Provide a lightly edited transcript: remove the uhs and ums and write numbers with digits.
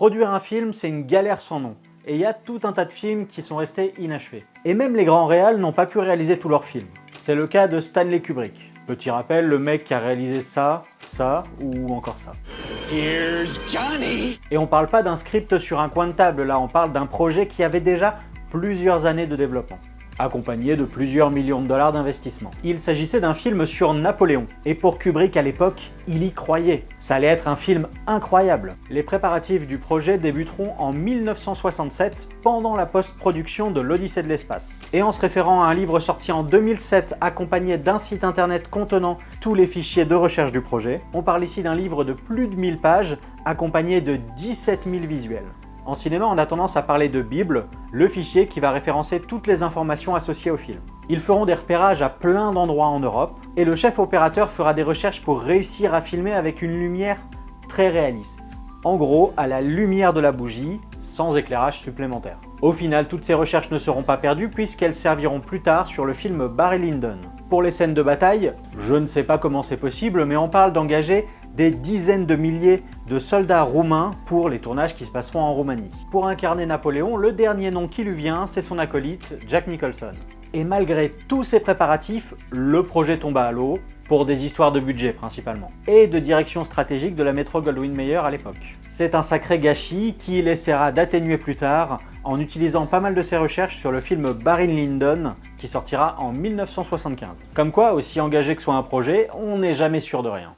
Produire un film, c'est une galère sans nom. Et il y a tout un tas de films qui sont restés inachevés. Et même les grands réals n'ont pas pu réaliser tous leurs films. C'est le cas de Stanley Kubrick. Petit rappel, le mec qui a réalisé ça, ça ou encore ça. Here's Johnny. Et on parle pas d'un script sur un coin de table, là on parle d'un projet qui avait déjà plusieurs années de développement, accompagné de plusieurs millions de dollars d'investissement. Il s'agissait d'un film sur Napoléon. Et pour Kubrick à l'époque, il y croyait. Ça allait être un film incroyable. Les préparatifs du projet débuteront en 1967, pendant la post-production de l'Odyssée de l'espace. Et en se référant à un livre sorti en 2007, accompagné d'un site internet contenant tous les fichiers de recherche du projet, on parle ici d'un livre de plus de 1000 pages, accompagné de 17 000 visuels. En cinéma, on a tendance à parler de Bible, le fichier qui va référencer toutes les informations associées au film. Ils feront des repérages à plein d'endroits en Europe, et le chef opérateur fera des recherches pour réussir à filmer avec une lumière très réaliste. En gros, à la lumière de la bougie, sans éclairage supplémentaire. Au final, toutes ces recherches ne seront pas perdues puisqu'elles serviront plus tard sur le film Barry Lyndon. Pour les scènes de bataille, je ne sais pas comment c'est possible, mais on parle d'engager des dizaines de milliers de soldats roumains pour les tournages qui se passeront en Roumanie. Pour incarner Napoléon, le dernier nom qui lui vient, c'est son acolyte, Jack Nicholson. Et malgré tous ces préparatifs, le projet tomba à l'eau, pour des histoires de budget principalement, et de direction stratégique de la Metro-Goldwyn-Mayer à l'époque. C'est un sacré gâchis qui essaiera d'atténuer plus tard en utilisant pas mal de ses recherches sur le film Barry Lyndon qui sortira en 1975. Comme quoi, aussi engagé que soit un projet, on n'est jamais sûr de rien.